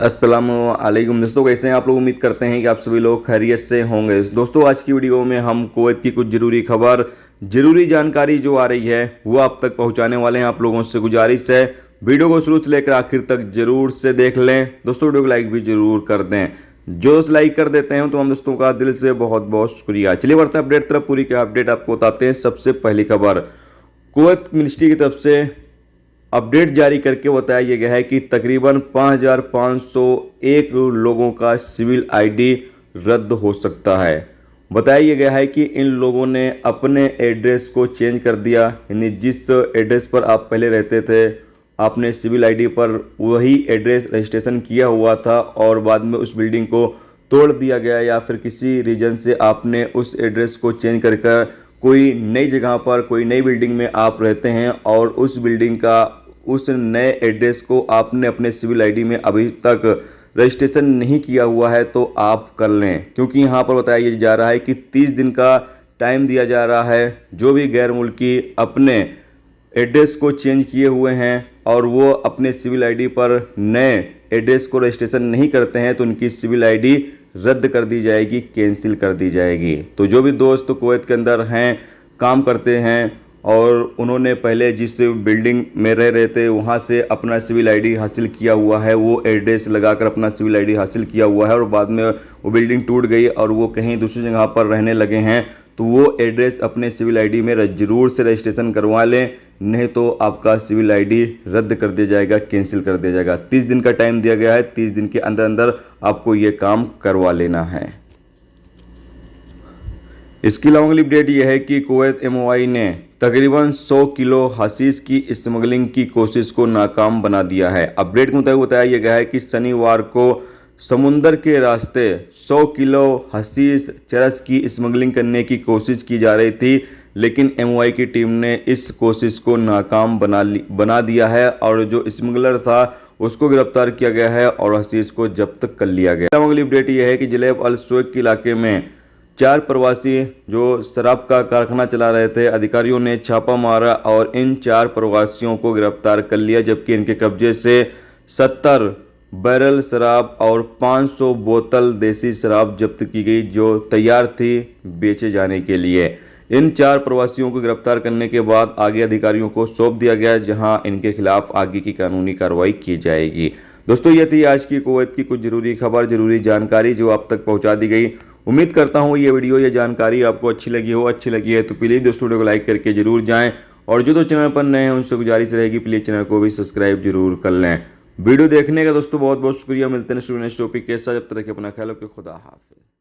अस्सलामुअलैकुम दोस्तों, कैसे हैं आप लोग। उम्मीद करते हैं कि आप सभी लोग खैरियत से होंगे। दोस्तों, आज की वीडियो में हम कुवैत की कुछ ज़रूरी खबर, ज़रूरी जानकारी जो आ रही है वो आप तक पहुंचाने वाले हैं। आप लोगों से गुजारिश है वीडियो को शुरू से लेकर आखिर तक जरूर से देख लें। दोस्तों, वीडियो को लाइक भी जरूर कर दें। जो लाइक कर देते हैं तो हम दोस्तों का दिल से बहुत बहुत शुक्रिया। चलिए बढ़ते हैं अपडेट तरफ। पूरी क्या अपडेट आपको बताते हैं। सबसे पहली खबर, कुवैत मिनिस्ट्री की तरफ से अपडेट जारी करके बताया गया है कि तकरीबन 5,501 लोगों का सिविल आईडी रद्द हो सकता है। बताया गया है कि इन लोगों ने अपने एड्रेस को चेंज कर दिया, यानी जिस एड्रेस पर आप पहले रहते थे आपने सिविल आईडी पर वही एड्रेस रजिस्ट्रेशन किया हुआ था और बाद में उस बिल्डिंग को तोड़ दिया गया, या फिर किसी रीजन से आपने उस एड्रेस को चेंज करके कोई नई जगह पर कोई नई बिल्डिंग में आप रहते हैं और उस बिल्डिंग का उस नए एड्रेस को आपने अपने सिविल आईडी में अभी तक रजिस्ट्रेशन नहीं किया हुआ है तो आप कर लें, क्योंकि यहाँ पर बताया जा रहा है कि 30 दिन का टाइम दिया जा रहा है। जो भी गैर मुल्की अपने एड्रेस को चेंज किए हुए हैं और वो अपने सिविल आईडी पर नए एड्रेस को रजिस्ट्रेशन नहीं करते हैं तो उनकी सिविल आईडी रद्द कर दी जाएगी, कैंसिल कर दी जाएगी। तो जो भी दोस्त कुवैत के अंदर हैं, काम करते हैं और उन्होंने पहले जिस बिल्डिंग में रह रहे थे वहाँ से अपना सिविल आईडी हासिल किया हुआ है, वो एड्रेस लगाकर अपना सिविल आईडी हासिल किया हुआ है और बाद में वो बिल्डिंग टूट गई और वो कहीं दूसरी जगह पर रहने लगे हैं, तो वो एड्रेस अपने सिविल आईडी में ज़रूर से रजिस्ट्रेशन करवा लें, नहीं तो आपका सिविल आईडी रद्द कर दिया जाएगा, कैंसिल कर दिया जाएगा। 30 दिन का टाइम दिया गया है, 30 दिन के अंदर अंदर आपको ये काम करवा लेना है। इसकी अलावा अगली अपडेट यह है कि कुवैत MOI ने तकरीबन 100 किलो हशीश की स्मगलिंग की कोशिश को नाकाम बना दिया है। अपडेट के मुताबिक बताया गया है कि शनिवार को समुंदर के रास्ते 100 किलो हशीश चरस की स्मगलिंग करने की कोशिश की जा रही थी, लेकिन MOI की टीम ने इस कोशिश को नाकाम बना दिया है और जो स्मगलर था उसको गिरफ्तार किया गया है और हशीश को जब्त कर लिया गया। अगली अपडेट यह है कि जलेब अल सुएक के इलाके में 4 प्रवासी जो शराब का कारखाना चला रहे थे, अधिकारियों ने छापा मारा और इन 4 प्रवासियों को गिरफ्तार कर लिया, जबकि इनके कब्जे से 70 बैरल शराब और 500 बोतल देसी शराब जब्त की गई जो तैयार थी बेचे जाने के लिए। इन 4 प्रवासियों को गिरफ्तार करने के बाद आगे अधिकारियों को सौंप दिया गया, जहां इनके खिलाफ आगे की कानूनी कार्रवाई की जाएगी। दोस्तों, ये थी आज की कुवैत की कुछ जरूरी खबर, जरूरी जानकारी जो आप तक पहुंचा दी गई। उम्मीद करता हूँ ये वीडियो, ये जानकारी आपको अच्छी लगी हो। अच्छी लगी है तो प्लीज़ दोस्तों वीडियो को लाइक करके जरूर जाएं और जो चैनल पर नए हैं उनसे गुजारिश रहेगी प्लीज़ चैनल को भी सब्सक्राइब जरूर कर लें। वीडियो देखने का दोस्तों बहुत बहुत शुक्रिया। मिलते हैं नेक्स्ट टॉपिक के साथ, जब तक अपना ख्याल रखें। खुदा हाफिज़।